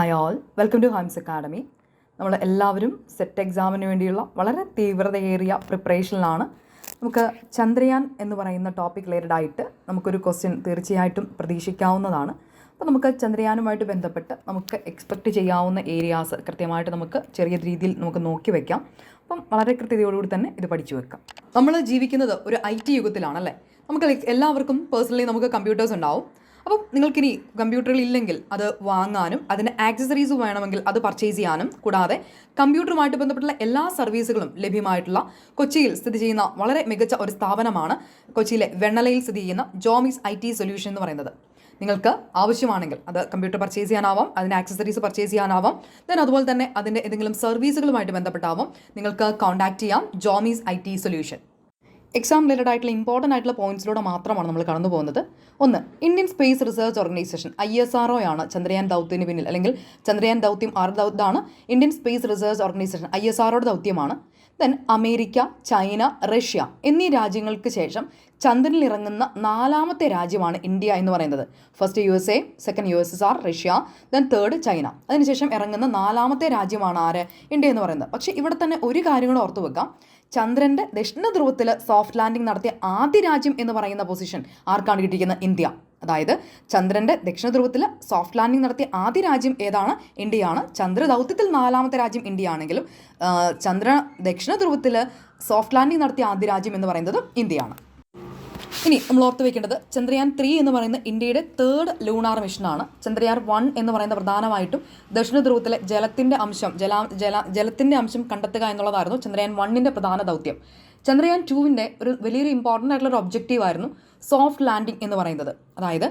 Hi all, welcome to hymes academy. നമ്മൾ എല്ലാവരും set എക്സാമിന് വേണ്ടിയുള്ള വളരെ തീവ്രതയേറിയ പ്രിപ്പറേഷനിലാണ്. നമുക്ക് ചന്ദ്രയാൻ എന്ന് പറയുന്ന ടോപ്പിക് റിലേറ്റഡ് ആയിട്ട് നമുക്കൊരു ക്വസ്റ്റ്യൻ തീർച്ചയായിട്ടും പ്രതീക്ഷിക്കാവുന്നതാണ്. അപ്പോൾ നമുക്ക് ചന്ദ്രയാനുമായിട്ട് ബന്ധപ്പെട്ട് നമുക്ക് എക്സ്പെക്റ്റ് ചെയ്യാവുന്ന ഏരിയാസ് കൃത്യമായിട്ട് നമുക്ക് ചെറിയ രീതിയിൽ നമുക്ക് നോക്കി വയ്ക്കാം. അപ്പം വളരെ കൃത്യതയോടുകൂടി തന്നെ ഇത് പഠിച്ചു വെക്കാം. നമ്മൾ ജീവിക്കുന്നത് ഒരു IT യുഗത്തിലാണല്ലേ. നമുക്ക് എല്ലാവർക്കും പേഴ്സണലി നമുക്ക് കമ്പ്യൂട്ടേഴ്സ് ഉണ്ടാവും. അപ്പം നിങ്ങൾക്കിനി കമ്പ്യൂട്ടറുകൾ ഇല്ലെങ്കിൽ അത് വാങ്ങാനും അതിന് ആക്സസറീസ് വേണമെങ്കിൽ അത് പർച്ചേസ് ചെയ്യാനും കൂടാതെ കമ്പ്യൂട്ടറുമായിട്ട് ബന്ധപ്പെട്ടുള്ള എല്ലാ സർവീസുകളും ലഭ്യമായിട്ടുള്ള കൊച്ചിയിൽ സ്ഥിതി ചെയ്യുന്ന വളരെ മികച്ച ഒരു സ്ഥാപനമാണ് കൊച്ചിയിലെ വെണ്ണലയിൽ സ്ഥിതി ചെയ്യുന്ന ജോമിസ് IT സൊല്യൂഷൻ എന്ന് പറയുന്നത്. നിങ്ങൾക്ക് ആവശ്യമാണെങ്കിൽ അത് കമ്പ്യൂട്ടർ പർച്ചേസ് ചെയ്യാനാവാം, അതിന് ആക്സസറീസ് പർച്ചേസ് ചെയ്യാനാവാം, ദെൻ അതുപോലെ തന്നെ അതിൻ്റെ ഏതെങ്കിലും സർവീസുകളുമായിട്ട് ബന്ധപ്പെട്ടാവാം നിങ്ങൾക്ക് കോൺടാക്ട് ചെയ്യാം ജോമിസ് IT സൊല്യൂഷൻ. എക്സാം റിലേറ്റഡ് ആയിട്ടുള്ള ഇമ്പോർട്ടൻ്റ് ആയിട്ടുള്ള പോയിന്റ്സിലൂടെ മാത്രമാണ് നമ്മൾ കടന്നു പോകുന്നത്. ഒന്ന്, Indian space research organisation ISRO ആണ് ചന്ദ്രയാൻ ദൗത്യത്തിന് പിന്നിൽ, അല്ലെങ്കിൽ ചന്ദ്രയാൻ ദൗത്യം ഇതാണ് ഇന്ത്യൻ സ്പേസ് റിസർച്ച് ഓർഗനൈസേഷൻ ISROയുടെ ദൗത്യമാണ്. ദെൻ അമേരിക്ക, ചൈന, റഷ്യ എന്നീ രാജ്യങ്ങൾക്ക് ശേഷം ചന്ദ്രനിൽ ഇറങ്ങുന്ന 4ാമത്തെ രാജ്യമാണ് ഇന്ത്യ എന്ന് പറയുന്നത്. First USA, second USSR, Russia, then third China. അതിനുശേഷം ഇറങ്ങുന്ന 4ാമത്തെ രാജ്യമാണ് ആര്? ഇന്ത്യ എന്ന് പറയുന്നത്. പക്ഷേ ഇവിടെ തന്നെ ഒരു കാര്യം കൂടെ ഓർത്തു വെക്കാം. ചന്ദ്രൻ്റെ ദക്ഷിണ ധ്രുവത്തിൽ സോഫ്റ്റ് ലാൻഡിംഗ് നടത്തിയ ആദ്യ രാജ്യം എന്ന് പറയുന്ന പൊസിഷൻ ആർക്കാണ് കിട്ടിയിരിക്കുന്നത്? ഇന്ത്യ. അതായത് ചന്ദ്രൻ്റെ ദക്ഷിണ ധ്രുവത്തിൽ സോഫ്റ്റ് ലാൻഡിംഗ് നടത്തിയ ആദ്യ രാജ്യം ഏതാണ്? ഇന്ത്യയാണ്. ചന്ദ്രദൗത്യത്തിൽ 4ാമത്തെ രാജ്യം ഇന്ത്യ ആണെങ്കിലും ദക്ഷിണ ധ്രുവത്തിൽ സോഫ്റ്റ് ലാൻഡിംഗ് നടത്തിയ ആദ്യ രാജ്യം എന്ന് പറയുന്നത് ഇന്ത്യയാണ്. ഇനി നമ്മൾ ഓർത്ത് വെക്കേണ്ടത് ചന്ദ്രയാൻ 3 എന്ന് പറയുന്ന ഇന്ത്യയുടെ 3rd ലൂണാർ മിഷനാണ്. ചന്ദ്രയാൻ 1 എന്ന് പറയുന്ന പ്രധാനമായിട്ടും ദക്ഷിണ ധ്രുവത്തിലെ ജലത്തിൻ്റെ അംശം കണ്ടെത്തുക എന്നുള്ളതായിരുന്നു ചന്ദ്രയാൻ 1ൻ്റെ പ്രധാന ദൗത്യം. ചന്ദ്രയാൻ 2വിൻ്റെ ഒരു വലിയൊരു ഇമ്പോർട്ടൻ്റ് ആയിട്ടുള്ളൊരു ഒബ്ജക്റ്റീവ് ആയിരുന്നു സോഫ്റ്റ് ലാൻഡിംഗ് എന്ന് പറയുന്നത്. അതായത്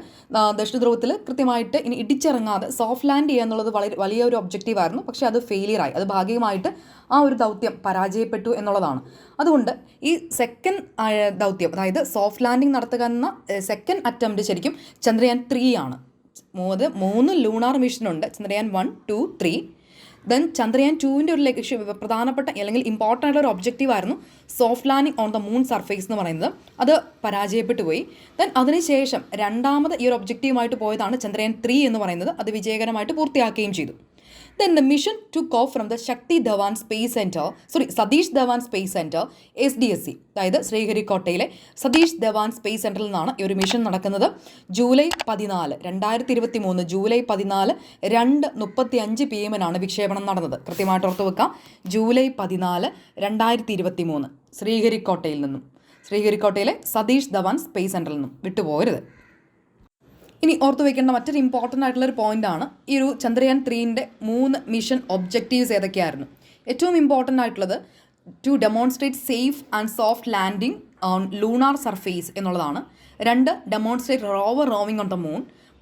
ദക്ഷിണ ധ്രുവത്തിൽ കൃത്യമായിട്ട് ഇനി ഇടിച്ചിറങ്ങാതെ സോഫ്റ്റ് ലാൻഡ് ചെയ്യുക എന്നുള്ളത് വലിയ ഒരു ഒബ്ജക്റ്റീവ് ആയിരുന്നു. പക്ഷേ അത് ഫെയിലിയറായി, അത് ഭാഗികമായിട്ട് ആ ഒരു ദൗത്യം പരാജയപ്പെട്ടു എന്നുള്ളതാണ്. അതുകൊണ്ട് ഈ സെക്കൻഡ് ദൗത്യം, അതായത് സോഫ്റ്റ് ലാൻഡിംഗ് നടത്തുക എന്ന സെക്കൻഡ് അറ്റംപ്റ്റ് ശരിക്കും ചന്ദ്രയാൻ 3 ആണ്. 3 ലൂണാർ മിഷനുണ്ട്, ചന്ദ്രയാൻ 1, 2, 3. ദെൻ ചന്ദ്രയാൻ 2വിൻ്റെ ഒരു ലക്ഷ്യം, പ്രധാനപ്പെട്ട അല്ലെങ്കിൽ ഇമ്പോർട്ടൻ്റ് ആയിട്ടുള്ള ഒരു ഒബ്ജക്റ്റീവ് ആയിരുന്നു soft landing on the moon surface എന്ന് പറയുന്നത്. അത് പരാജയപ്പെട്ടു പോയി. ദെൻ അതിനുശേഷം രണ്ടാമത് ഈ ഒരു ഒബ്ജക്റ്റീവുമായിട്ട് പോയതാണ് ചന്ദ്രയാൻ 3 എന്ന് പറയുന്നത്. അത് വിജയകരമായിട്ട് പൂർത്തിയാക്കുകയും ചെയ്തു. Then the mission took off from the Satish Dhawan space centre SDSC, അതായത് ശ്രീഹരിക്കോട്ടയിലെ സതീഷ് ധവാൻ സ്പേസ് സെൻറ്ററിൽ നിന്നാണ് ഈ ഒരു മിഷൻ നടക്കുന്നത്. ജൂലൈ 14, 2023 ജൂലൈ 14 2:35 PM വിക്ഷേപണം നടന്നത്. കൃത്യമായിട്ട് ഓർത്ത് വെക്കാം. ജൂലൈ 14, 2023 ശ്രീഹരിക്കോട്ടയിലെ സതീഷ് ധവാൻ സ്പേസ് സെൻറ്ററിൽ നിന്നും വിട്ടുപോകരുത്. ഇനി ഓർത്ത് വയ്ക്കേണ്ട മറ്റൊരു ഇമ്പോർട്ടൻ്റ് ആയിട്ടുള്ളൊരു പോയിൻ്റാണ് ഈ ഒരു ചന്ദ്രയാൻ 3ൻ്റെ 3 മിഷൻ ഒബ്ജക്റ്റീവ്സ് ഏതൊക്കെയായിരുന്നു. ഏറ്റവും ഇമ്പോർട്ടൻ്റ് ആയിട്ടുള്ളത് to demonstrate safe and soft landing on lunar surface എന്നുള്ളതാണ്. 2, demonstrate rover roving on the moon.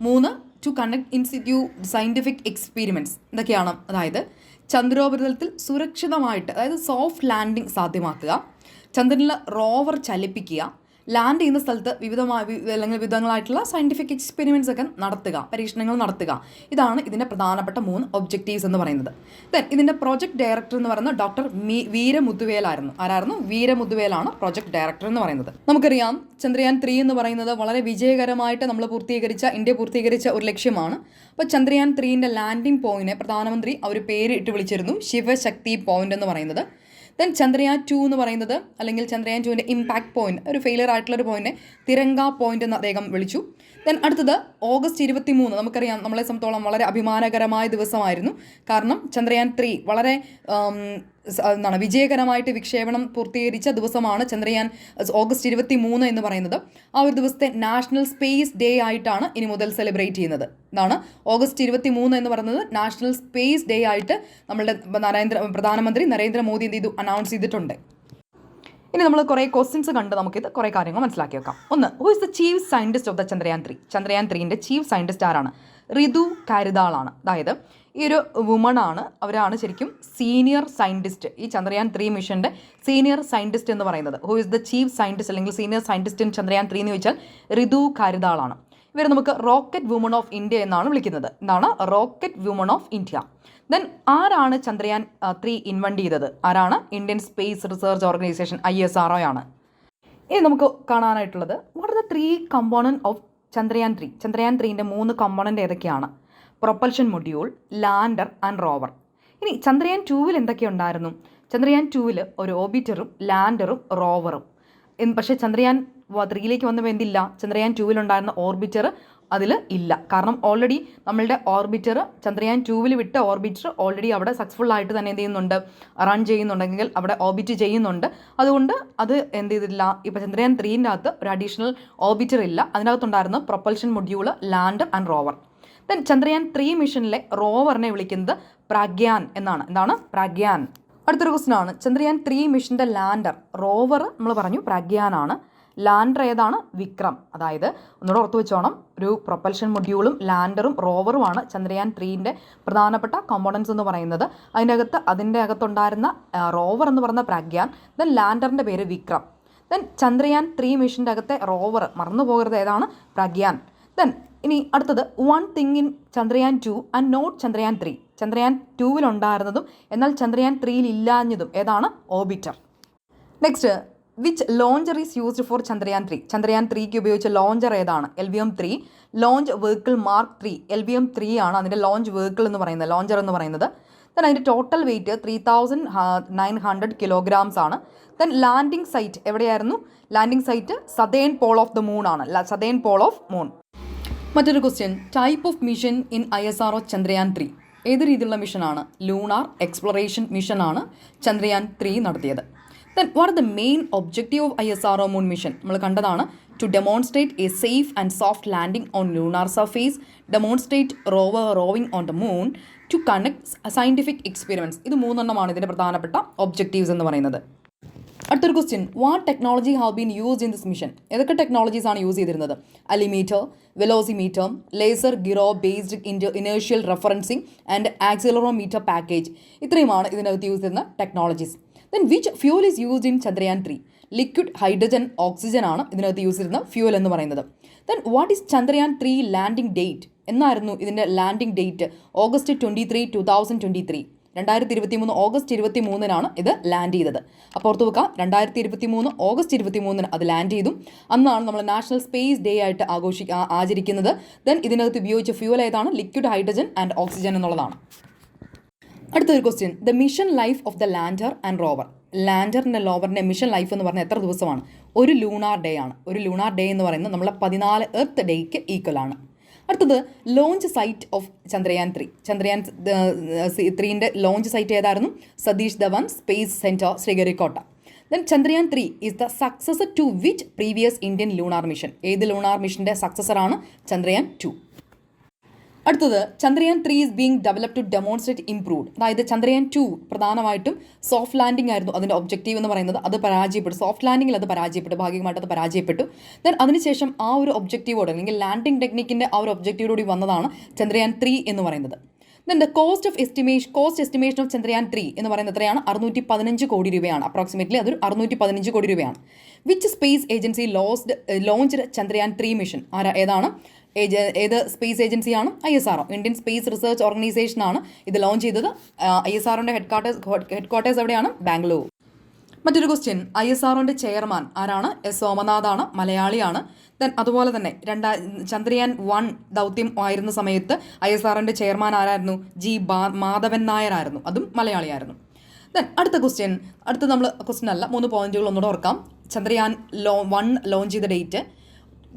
3, to conduct institute scientific experiments. ഇതൊക്കെയാണ്. അതായത് ചന്ദ്രോപരിതലത്തിൽ സുരക്ഷിതമായിട്ട്, അതായത് സോഫ്റ്റ് ലാൻഡിംഗ് സാധ്യമാക്കുക, ചന്ദ്രനിൽ റോവർ ചലിപ്പിക്കുക, ലാൻഡ് ചെയ്യുന്ന സ്ഥലത്ത് വിവിധങ്ങളായിട്ടുള്ള സയൻറ്റിഫിക് എക്സ്പെരിമെൻറ്റ്സ് ഒക്കെ നടത്തുക, പരീക്ഷണങ്ങൾ നടത്തുക. ഇതാണ് ഇതിൻ്റെ പ്രധാനപ്പെട്ട 3 ഒബ്ജക്റ്റീവ്സ് എന്ന് പറയുന്നത്. ദെൻ ഇതിൻ്റെ പ്രോജക്റ്റ് ഡയറക്ടർ എന്ന് പറയുന്നത് ഡോക്ടർ വീരമുത്തുവേലായിരുന്നു. ആരായിരുന്നു? വീരമുത്തുവേലാണ് പ്രോജക്റ്റ് ഡയറക്ടർ എന്ന് പറയുന്നത്. നമുക്കറിയാം ചന്ദ്രയാൻ 3 എന്ന് പറയുന്നത് വളരെ വിജയകരമായിട്ട് ഇന്ത്യ പൂർത്തീകരിച്ച ഒരു ലക്ഷ്യമാണ്. അപ്പോൾ ചന്ദ്രയാൻ 3ൻ്റെ ലാൻഡിംഗ് പോയിന്റിനെ പ്രധാനമന്ത്രി അവർ പേര് ഇട്ട് വിളിച്ചിരുന്നു ശിവശക്തി പോയിന്റ് എന്ന് പറയുന്നത്. ദെൻ ചന്ദ്രയാൻ 2 എന്ന് പറയുന്നത്, അല്ലെങ്കിൽ ചന്ദ്രയാൻ 2ൻ്റെ ഇമ്പാക്ട് പോയിന്റ്, ഒരു ഫെയിലിയർ ആയിട്ടുള്ളൊരു പോയിന്റിനെ തിരങ്ക പോയിന്റ് എന്ന് അദ്ദേഹം വിളിച്ചു. ദെൻ അടുത്തത് ഓഗസ്റ്റ് 23, നമുക്കറിയാം നമ്മളെ സംബന്ധിച്ചോളം വളരെ അഭിമാനകരമായ ദിവസമായിരുന്നു. കാരണം ചന്ദ്രയാൻ 3 വളരെ വിജയകരമായിട്ട് വിക്ഷേപണം പൂർത്തീകരിച്ച ദിവസമാണ് ഓഗസ്റ്റ് 23 എന്ന് പറയുന്നത്. ആ ഒരു ദിവസത്തെ നാഷണൽ സ്പേസ് ഡേ ആയിട്ടാണ് ഇനി മുതൽ സെലിബ്രേറ്റ് ചെയ്യുന്നത്. ഇതാണ് ഓഗസ്റ്റ് 23 എന്ന് പറയുന്നത് നാഷണൽ സ്പേസ് ഡേ ആയിട്ട് നമ്മളുടെ പ്രധാനമന്ത്രി നരേന്ദ്രമോദി എന്ത് ചെയ്തു? അനൗൺസ് ചെയ്തിട്ടുണ്ട്. ഇനി നമ്മൾ കുറേ ക്വസ്റ്റ്യൻസ് കണ്ട് നമുക്കിത് കുറേ കാര്യങ്ങൾ മനസ്സിലാക്കി വെക്കാം. ഒന്ന്, who is the chief scientist of the Chandrayaan 3? Chandrayaan 3ൻ്റെ ചീഫ് സയൻറ്റിസ്റ്റ് ആരാണ്? റിതു കാരിതാളാണ്. അതായത് ഈ ഒരു വുമണാണ്, അവരാണ് ശരിക്കും സീനിയർ സയൻറ്റിസ്റ്റ്, ഈ ചന്ദ്രയാൻ 3 മിഷൻ്റെ സീനിയർ സയൻറ്റിസ്റ്റ് എന്ന് പറയുന്നത്. Who is the chief scientist അല്ലെങ്കിൽ സീനിയർ സയൻറ്റിസ്റ്റ് ഇൻ ചന്ദ്രയാൻ 3 എന്ന് ചോദിച്ചാൽ റിതു കാരിതാളാണ്. ഇവർ നമുക്ക് റോക്കറ്റ് വുമൺ ഓഫ് ഇന്ത്യ എന്നാണ് വിളിക്കുന്നത്. എന്താണ്? Rocket woman of India. Then ആരാണ് ചന്ദ്രയാൻ 3 ഇൻവെൻറ്റ് ചെയ്തത്? ആരാണ്? Indian space research organisation ISRO ആണ്. ഇനി നമുക്ക് കാണാനായിട്ടുള്ളത് what are the 3 component of Chandrayaan 3? Chandrayaan 3ൻ്റെ 3 കമ്പോണൻറ്റ് ഏതൊക്കെയാണ്? Propulsion module, lander and rover. ഇനി ചന്ദ്രയാൻ 2 എന്തൊക്കെ ഉണ്ടായിരുന്നു? ചന്ദ്രയാൻ 2 ഒരു ഓർബിറ്ററും ലാൻഡറും റോവറും. പക്ഷേ ചന്ദ്രയാൻ 3 വന്നപ്പോൾ എന്തില്ല? ചന്ദ്രയാൻ 2 ഉണ്ടായിരുന്ന ഓർബിറ്റർ അതിൽ ഇല്ല. കാരണം ഓൾറെഡി നമ്മളുടെ ഓർബിറ്റർ ചന്ദ്രയാൻ 2 വിട്ട ഓർബിറ്റർ ഓൾറെഡി അവിടെ സക്സസ്ഫുള്ളായിട്ട് തന്നെ എന്ത് ചെയ്യുന്നുണ്ട്? റൺ ചെയ്യുന്നുണ്ടെങ്കിൽ അവിടെ ഓർബിറ്റ് ചെയ്യുന്നുണ്ട്. അതുകൊണ്ട് അത് എന്ത് ചെയ്തില്ല? ഇപ്പോൾ ചന്ദ്രയാൻ 3 അകത്ത് ഒരു അഡീഷണൽ ഓർബിറ്റർ ഇല്ല. അതിനകത്തുണ്ടായിരുന്നു propulsion module, lander and rover. Then Chandrayaan 3 മിഷനിലെ റോവറിനെ വിളിക്കുന്നത് പ്രഗ്യാൻ എന്നാണ്. എന്താണ്? പ്രഗ്യാൻ. അടുത്തൊരു ക്വസ്റ്റ്യൻ ആണ്, ചന്ദ്രയാൻ 3 മിഷൻ്റെ ലാൻഡർ. റോവർ നമ്മൾ പറഞ്ഞു പ്രഗ്യാനാണ്. ലാൻഡർ ഏതാണ്? വിക്രം. അതായത് ഒന്നുകൂടെ ഓർത്ത് വെച്ചോണം, ഒരു പ്രൊപ്പൽഷൻ മൊഡ്യൂളും ലാൻഡറും റോവറുമാണ് ചന്ദ്രയാൻ 3ൻ്റെ പ്രധാനപ്പെട്ട കോമ്പോണൻസ് എന്ന് പറയുന്നത്. അതിൻ്റെ അകത്തുണ്ടായിരുന്ന റോവർ എന്ന് പറയുന്ന പ്രഗ്യാൻ, ദെൻ ലാൻഡറിൻ്റെ പേര് വിക്രം. ദെൻ ചന്ദ്രയാൻ 3 മിഷൻ്റെ അകത്തെ റോവർ മറന്നു പോകരുത്, ഏതാണ്? പ്രഗ്യാൻ. ദെൻ ഇനി അടുത്തത്, one thing in Chandrayaan 2 and not Chandrayaan 3. Chandrayaan 2 ഉണ്ടായിരുന്നതും എന്നാൽ ചന്ദ്രയാൻ 3 ഇല്ലാഞ്ഞതും ഏതാണ്? Orbiter. Next, which launcher is used for Chandrayaan 3? Chandrayaan 3ക്ക് ഉപയോഗിച്ച ലോഞ്ചർ ഏതാണ്? LVM-3. Launch vehicle mark 3. LVM-3 ആണ് അതിൻ്റെ ലോഞ്ച് വെഹിക്കിൾ എന്ന് പറയുന്നത്, ലോഞ്ചർ എന്ന് പറയുന്നത്. ദെൻ അതിൻ്റെ ടോട്ടൽ വെയിറ്റ് 3900 kilograms ആണ്. ദെൻ ലാൻഡിംഗ് സൈറ്റ് എവിടെയായിരുന്നു? Landing site southern pole of the moon ആണ്. Southern pole of moon. മറ്റൊരു question, type of mission in ISRO Chandrayaan 3. ഏത് രീതിയിലുള്ള മിഷനാണ്? ലൂണാർ എക്സ്പ്ലോറേഷൻ മിഷനാണ് ചന്ദ്രയാൻ 3 നടത്തിയത്. Then what are the main objective of ISRO moon mission? നമ്മൾ കണ്ടതാണ്, to demonstrate a safe and soft landing on lunar surface, demonstrate rover roving on the moon, to conduct scientific experiments. ഇത് 3 ഇതിൻ്റെ പ്രധാനപ്പെട്ട objectives എന്ന് പറയുന്നത്. അടുത്തൊരു question, what technology have been used in this mission? ഏതൊക്കെ technologies ആണ് use ചെയ്തിരുന്നത്? Altimeter, velocimeter, laser gyro based inertial referencing and accelerometer package. ഇത്രയുമാണ് ഇതിനകത്ത് യൂസ് ചെയ്യുന്ന technologies. Then which fuel is used in Chandrayaan 3? Liquid hydrogen oxygen ആണ് ഇതിനകത്ത് use ചെയ്യുന്ന fuel എന്ന് പറയുന്നത്. Then what is Chandrayaan 3 landing date? എന്നായിരുന്നു ഇതിൻ്റെ ലാൻഡിംഗ് ഡേറ്റ്? ഓഗസ്റ്റ് 23, 2023. 2023 ഓഗസ്റ്റ് 23 ഇത് ലാൻഡ് ചെയ്തത്. അപ്പോൾ ഓർത്ത് വെക്കുക, 2023 ഓഗസ്റ്റ് 23 അത് ലാൻഡ് ചെയ്തു. അന്നാണ് നമ്മൾ നാഷണൽ സ്പേസ് ഡേ ആയിട്ട് ആചരിക്കുന്നത്. ദെൻ ഇതിനകത്ത് ഉപയോഗിച്ച ഫ്യൂൽ ഏതാണ്? ലിക്വിഡ് ഹൈഡ്രജൻ ആൻഡ് ഓക്സിജൻ എന്നുള്ളതാണ്. അടുത്തൊരു question, the mission life of the lander and rover. ലാൻഡറിൻ്റെ റോവറിൻ്റെ മിഷൻ ലൈഫ് എന്ന് പറഞ്ഞാൽ എത്ര ദിവസമാണ്? ഒരു ലൂണാർ ഡേ ആണ്. ഒരു ലൂണാർ ഡേ എന്ന് പറയുന്നത് നമ്മളെ 14 എർത്ത് ഡേയ്ക്ക് ഈക്വൽ ആണ്. അടുത്തത്, launch site of Chandrayaan 3. Chandrayaan 3ൻ്റെ ലോഞ്ച് സൈറ്റ് ഏതായിരുന്നു? Satish Dhawan space centre, Sriharikota. Then Chandrayaan 3 is the successor to which previous Indian lunar mission? ഏത് ലൂണാർ മിഷൻ്റെ സക്സസറാണ്? ചന്ദ്രയാൻ 2. അടുത്തത്, Chandrayaan 3 is being develop to demonstrate improved. അതായത് ചന്ദ്രയാൻ 2 പ്രധാനമായിട്ടും സോഫ്റ്റ് ലാൻഡിംഗ് ആയിരുന്നു അതിൻ്റെ ഒബ്ജക്റ്റീവ് എന്ന് പറയുന്നത്. അത് പരാജയപ്പെട്ടു. സോഫ്റ്റ് ലാൻഡിങ്ങിൽ അത് പരാജയപ്പെട്ടു, ഭാഗികമായിട്ട് അത് പരാജയപ്പെട്ടു. ദെൻ അതിനുശേഷം ആ ഒരു ഒബ്ജക്റ്റീവോട് അല്ലെങ്കിൽ ലാൻഡിംഗ് ടെക്നിക്കിൻ്റെ ആ ഒരു ഒബ്ജക്റ്റീവോടുകൂടി വന്നതാണ് ചന്ദ്രയാൻ 3 എന്ന് പറയുന്നത്. Then the cost estimation of Chandrayaan 3 എന്ന് പറയുന്നത് എത്രയാണ്? 615 കോടി രൂപയാണ്. അപ്രോക്സിമേറ്റ്ലി അതൊരു 615 കോടി രൂപയാണ്. Which space agency launched Chandrayaan 3 mission? ഏതാണ്? ഏത് സ്പേസ് ഏജൻസിയാണ്? ISRO, ഇന്ത്യൻ സ്പേസ് റിസർച്ച് ഓർഗനൈസേഷനാണ് ഇത് ലോഞ്ച് ചെയ്തത്. ISROൻ്റെ ഹെഡ് ക്വാർട്ടേഴ്സ് എവിടെയാണ്? ബാംഗ്ലൂർ. മറ്റൊരു ക്വസ്റ്റ്യൻ, ISROൻ്റെ ചെയർമാൻ ആരാണ്? S സോമനാഥാണ്, മലയാളിയാണ്. ദെൻ അതുപോലെ തന്നെ ചന്ദ്രയാൻ 1 ദൗത്യം ആയിരുന്ന സമയത്ത് ISROൻ്റെ ചെയർമാൻ ആരായിരുന്നു? G മാധവൻ നായർ ആയിരുന്നു, അതും മലയാളിയായിരുന്നു. ദെൻ അടുത്ത ക്വസ്റ്റ്യൻ, നമ്മൾ ക്വസ്റ്റ്യൻ അല്ല, 3 പോയിന്റുകൾ ഒന്നുകൂടെ ഓർക്കാം. ചന്ദ്രയാൻ 1 ലോഞ്ച് ചെയ്ത ഡേറ്റ്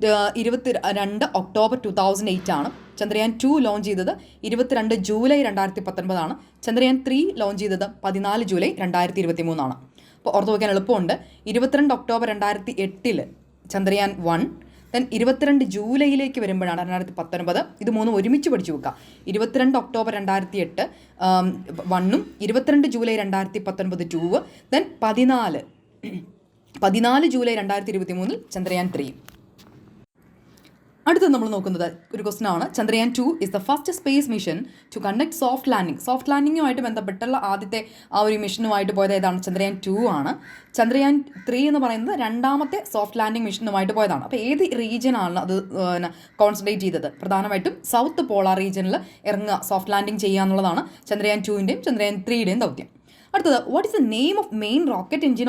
22 ഒക്ടോബർ 2008 ആണ്. ചന്ദ്രയാൻ 2 ലോഞ്ച് ചെയ്തത് 22 ജൂലൈ 2019 ആണ്. ചന്ദ്രയാൻ 3 ലോഞ്ച് ചെയ്തത് 14 ജൂലൈ 2023 ആണ്. അപ്പോൾ ഓർത്ത് വയ്ക്കാൻ എളുപ്പമുണ്ട്. 22 ഒക്ടോബർ 2008 ചന്ദ്രയാൻ 1, ദെൻ 22 ജൂലൈയിലേക്ക് വരുമ്പോഴാണ് 2019. ഇത് 3 ഒരുമിച്ച് പഠിച്ചു വെക്കുക. 22 ഒക്ടോബർ 2008 1ഉം 22 ജൂലൈ 2019 2, ദെൻ 14 ജൂലൈ 2023 ചന്ദ്രയാൻ 3. അടുത്തത് നമ്മൾ നോക്കുന്നത് ഒരു ക്വസ്റ്റൻ ആണ്. Chandrayaan 2 is the first space mission to conduct soft landing. Soft ലാൻഡിങ്ങുമായിട്ട് ബന്ധപ്പെട്ടുള്ള ആദ്യത്തെ ആ ഒരു മിഷനുമായിട്ട് പോയത് ഏതാണ്? ചന്ദ്രയാൻ 2 ആണ്. ചന്ദ്രയാൻ 3 എന്ന് പറയുന്നത് രണ്ടാമത്തെ സോഫ്റ്റ് ലാൻഡിംഗ് മിഷനുമായിട്ട് പോയതാണ്. അപ്പോൾ ഏത് റീജിയനാണ് അത് കോൺസെൻട്രേറ്റ് ചെയ്തത്? പ്രധാനമായിട്ടും സൗത്ത് പോളാർ റീജിയനിൽ ഇറങ്ങുക, സോഫ്റ്റ് ലാൻഡിംഗ് ചെയ്യുക എന്നുള്ളതാണ് ചന്ദ്രയാൻ 2ൻ്റെയും ചന്ദ്രയാൻ 3യുടെയും ദൗത്യം. അടുത്തത്, what is the name of main rocket engine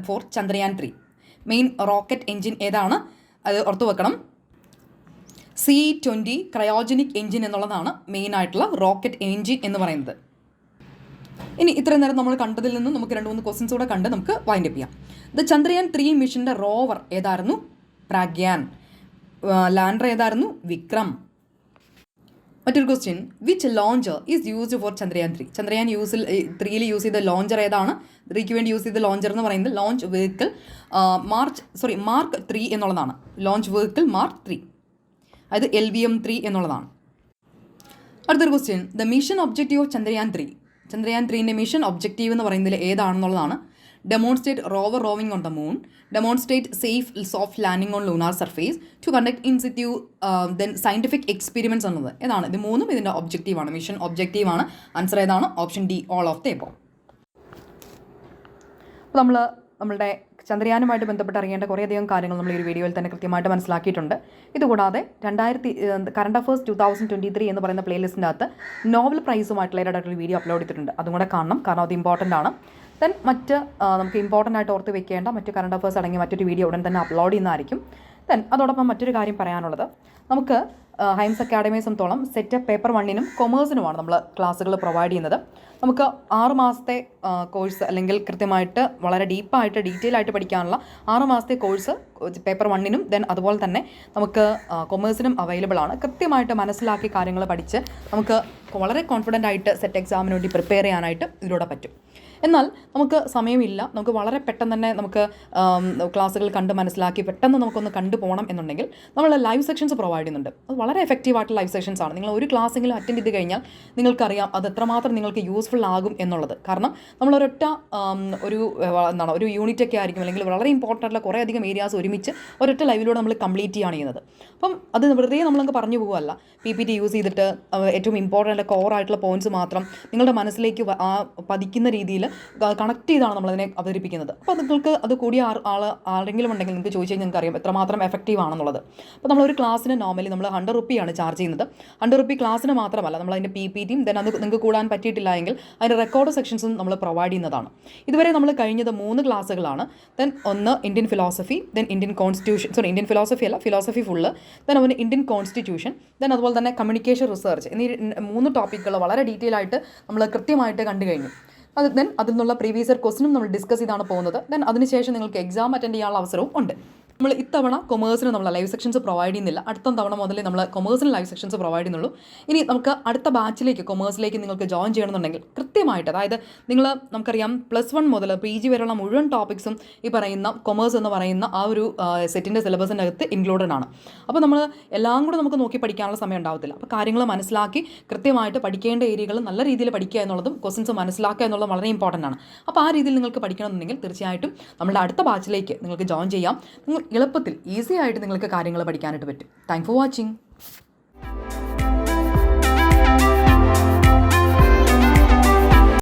for Chandrayaan 3? Main rocket engine ഏതാണ്? അത് ഓർത്ത് വെക്കണം. C-20 ക്രയോജനിക് എഞ്ചിൻ എന്നുള്ളതാണ് മെയിനായിട്ടുള്ള റോക്കറ്റ് എഞ്ചിൻ എന്ന് പറയുന്നത്. ഇനി ഇത്രയും നേരം നമ്മൾ കണ്ടതിൽ നിന്നും നമുക്ക് 2-3 ക്വസ്റ്റ്യൻസ് കൂടെ കണ്ട് നമുക്ക് വൈൻഡപ്പ് ചെയ്യാം. ദ ചന്ദ്രയാൻ 3 മിഷൻ്റെ റോവർ ഏതായിരുന്നു? പ്രാഗ്യാൻ. ലാൻഡർ ഏതായിരുന്നു? വിക്രം. മറ്റൊരു question, which launcher is used for Chandrayaan 3? Chandrayaan 3യിൽ യൂസ് ചെയ്ത ലോഞ്ചർ ഏതാണ്? 3ക്ക് വേണ്ടി യൂസ് ചെയ്ത ലോഞ്ചർ എന്ന് പറയുന്നത് ലോഞ്ച് വെഹിക്കിൾ മാർക്ക് 3 എന്നുള്ളതാണ്. ലോഞ്ച് വെഹിക്കിൾ മാർക്ക് 3, അതായത് LVM-3 എന്നുള്ളതാണ്. അടുത്തൊരു question, the mission objective of Chandrayaan 3. Chandrayaan 3ൻ്റെ മിഷൻ ഒബ്ജക്റ്റീവ് എന്ന് പറയുന്നതിൽ ഏതാണെന്നുള്ളതാണ്? Demonstrate rover roving on the moon, demonstrate safe soft landing on lunar surface, to conduct in situ then scientific experiments എന്നത് ഏതാണ്? ഇത് മൂന്നും ഇതിൻ്റെ ഒബ്ജക്റ്റീവാണ്, മിഷൻ ഒബ്ജക്റ്റീവാണ്. ആൻസർ ഏതാണ്? Option D, all of the above. അപ്പോൾ നമ്മളുടെ ചന്ദ്രയാനുമായിട്ട് ബന്ധപ്പെട്ട് അറിയേണ്ട കുറേയധികം കാര്യങ്ങൾ നമ്മൾ ഈ ഒരു വീഡിയോയിൽ തന്നെ കൃത്യമായിട്ട് മനസ്സിലാക്കിയിട്ടുണ്ട്. ഇതുകൂടാതെ കറണ്ട് അഫേഴ്സ് 2023 എന്ന് പറയുന്ന പ്ലേലിസ്റ്റിൻ്റെ അകത്ത് നോബൽ പ്രൈസുമായിട്ടുള്ള ഒരു വീഡിയോ അപ്ലോഡ് ചെയ്തിട്ടുണ്ട്. അതും കൂടെ കാണണം, കാരണം അത് ഇമ്പോർട്ടൻ്റ് ആണ്. ദെൻ നമുക്ക് ഇമ്പോർട്ടൻ്റ് ആയിട്ട് ഓർത്ത് വെക്കേണ്ട മറ്റ് കറണ്ട് അഫേഴ്സ് അടങ്ങിയ മറ്റൊരു വീഡിയോ ഉടൻ തന്നെ അപ്ലോഡ് ചെയ്യുന്നതായിരിക്കും. ദെൻ അതോടൊപ്പം മറ്റൊരു കാര്യം പറയാനുള്ളത്, നമുക്ക് ഹൈംസ് അക്കാഡമിയെ സംബന്ധിച്ചോളം സെറ്റ് പേപ്പർ 1നും കൊമേഴ്സിനുമാണ് നമ്മൾ ക്ലാസ്സുകൾ പ്രൊവൈഡ് ചെയ്യുന്നത്. നമുക്ക് 6 മാസത്തെ കോഴ്സ് അല്ലെങ്കിൽ കൃത്യമായിട്ട് വളരെ ഡീപ്പായിട്ട് ഡീറ്റെയിൽ ആയിട്ട് പഠിക്കാനുള്ള 6 മാസത്തെ കോഴ്സ് പേപ്പർ 1നും ദെൻ അതുപോലെ തന്നെ നമുക്ക് കൊമേഴ്സിനും അവൈലബിൾ ആണ്. കൃത്യമായിട്ട് മനസ്സിലാക്കി കാര്യങ്ങൾ പഠിച്ച് നമുക്ക് വളരെ കോൺഫിഡൻ്റ് ആയിട്ട് സെറ്റ് എക്സാമിന് വേണ്ടി പ്രിപ്പയർ ചെയ്യാനായിട്ട് ഇതിലൂടെ പറ്റും. എന്നാൽ നമുക്ക് സമയമില്ല, നമുക്ക് വളരെ പെട്ടെന്ന് തന്നെ നമുക്ക് ക്ലാസ്സുകൾ കണ്ട് മനസ്സിലാക്കി പെട്ടെന്ന് നമുക്കൊന്ന് കണ്ടു പോകണം എന്നുണ്ടെങ്കിൽ നമ്മൾ ലൈവ് സെക്ഷൻസ് പ്രൊവൈഡ് ചെയ്യുന്നുണ്ട്. അത് വളരെ എഫക്റ്റീവായിട്ടുള്ള ലൈവ് സെക്ഷൻസ് ആണ്. നിങ്ങൾ ഒരു ക്ലാസ്സെങ്കിലും അറ്റൻഡ് ചെയ്ത് കഴിഞ്ഞാൽ നിങ്ങൾക്കറിയാം അത് എത്രമാത്രം നിങ്ങൾക്ക് യൂസ്ഫുൾ ആകും എന്നുള്ളത്. കാരണം നമ്മളൊരൊറ്റ ഒരു യൂണിറ്റ് ഒക്കെ ആയിരിക്കും, അല്ലെങ്കിൽ വളരെ ഇമ്പോർട്ടൻ്റ് ആയിട്ടുള്ള കുറേ അധികം ഏരിയാസ് ഒരുമിച്ച് ഒരൊറ്റ ലൈവിലൂടെ നമ്മൾ കംപ്ലീറ്റ് ചെയ്യുകയാണ് ചെയ്യുന്നത്. അപ്പം അത് വെറുതെ നമ്മളങ്ങ് പറഞ്ഞു പോകുമല്ല, PPT യൂസ് ചെയ്തിട്ട് ഏറ്റവും ഇമ്പോർട്ടൻ്റ് കോർ ആയിട്ടുള്ള പോയിൻറ്റ്സ് മാത്രം നിങ്ങളുടെ മനസ്സിലേക്ക് പതിക്കുന്ന രീതിയിൽ കണക്ട് ചെയ്താണ് നമ്മളതിനെ അവതരിപ്പിക്കുന്നത്. അപ്പോൾ നിങ്ങൾക്ക് അത് കൂടിയ ആരെങ്കിലും ഉണ്ടെങ്കിൽ നിങ്ങൾക്ക് ചോദിച്ചു കഴിഞ്ഞാൽ നിങ്ങൾക്ക് അറിയാം എത്രമാത്രം എഫക്റ്റീവ് ആണെന്നുള്ളത്. അപ്പോൾ നമ്മളൊരു ക്ലാസ്സിന് നോർമലി നമ്മൾ 100 റുപ്പിയാണ് ചാർജ് ചെയ്യുന്നത്. 100 റുപ്പി ക്ലാസ്സിന് മാത്രമല്ല, നമ്മൾ അതിൻ്റെ PPTയും ദെൻ അത് നിങ്ങൾക്ക് കൂടാൻ പറ്റിയിട്ടില്ല എങ്കിൽ അതിൻ്റെ റെക്കോർഡ് സെക്ഷൻസും നമ്മൾ പ്രൊവൈഡ് ചെയ്യുന്നതാണ്. ഇതുവരെ നമ്മൾ കഴിഞ്ഞത് 3 ക്ലാസ്സുകളാണ്. ദെൻ ഒന്ന് Indian philosophy, then Indian philosophy അല്ല, ഫിലോസഫി ഫുള്ള്, ദെൻ അതുപോലെ ഇന്ത്യൻ കോൺസ്റ്റിറ്റ്യൂഷൻ, ദെൻ അതുപോലെ തന്നെ കമ്മ്യൂണിക്കേഷൻ റിസർച്ച് എന്നീ 3 ടോപ്പിക്കുകൾ വളരെ ഡീറ്റെയിൽ ആയിട്ട് നമ്മൾ കൃത്യമായിട്ട് കണ്ടു കഴിഞ്ഞു. ദെൻ അതിൽ നിന്നുള്ള പ്രീവിയസ് ഇയർ ക്വസ്റ്റനും നമ്മൾ ഡിസ്കസ് ചെയ്താണ് പോകുന്നത്. ദെൻ അതിനുശേഷം നിങ്ങൾക്ക് എക്സാം അറ്റൻഡ് ചെയ്യാനുള്ള അവസരവും ഉണ്ട്. നമ്മൾ ഇത്തവണ കൊമേഴ്സിന് നമ്മൾ ലൈവ് സെക്ഷൻസ് പ്രൊവൈഡ് ചെയ്യുന്നില്ല. അടുത്ത തവണ മുതലേ നമ്മൾ കൊമേഴ്സിന് ലൈവ് സെക്ഷൻസ് പ്രൊവൈഡ് ചെയ്യുന്നുള്ളൂ. ഇനി നമുക്ക് അടുത്ത ബാച്ചിലേക്ക് കൊമേഴ്സിലേക്ക് നിങ്ങൾക്ക് ജോയിൻ ചെയ്യണമെന്നുണ്ടെങ്കിൽ കൃത്യമായിട്ട്, അതായത് നമുക്കറിയാം +1 മുതൽ PG വരെയുള്ള മുഴുവൻ ടോപ്പിക്സും ഈ പറയുന്ന കൊമേഴ്സ് എന്ന് പറയുന്ന ആ ഒരു സെറ്റിൻ്റെ സിലബസിൻ്റെ അകത്ത് ഇൻക്ലൂഡഡ് ആണ്. അപ്പോൾ നമ്മൾ എല്ലാം കൂടെ നമുക്ക് നോക്കി പഠിക്കാനുള്ള സമയം ഉണ്ടാവത്തില്ല. അപ്പോൾ കാര്യങ്ങൾ മനസ്സിലാക്കി കൃത്യമായിട്ട് പഠിക്കേണ്ട ഏരിയകൾ നല്ല രീതിയിൽ പഠിക്കുക എന്നുള്ളതും ക്വസ്റ്റൻസ് മനസ്സിലാക്കുക എന്നുള്ളതും വളരെ ഇമ്പോർട്ടൻ്റ് ആണ്. അപ്പോൾ ആ രീതിയിൽ നിങ്ങൾക്ക് പഠിക്കണമെന്നുണ്ടെങ്കിൽ തീർച്ചയായിട്ടും നമ്മുടെ അടുത്ത ബാച്ചിലേക്ക് നിങ്ങൾക്ക് ജോയിൻ ചെയ്യാം. എളുപ്പത്തിൽ ഈസി ആയിട്ട് നിങ്ങൾക്ക് കാര്യങ്ങൾ പഠിക്കാനായിട്ട് പറ്റും. Thank for watching.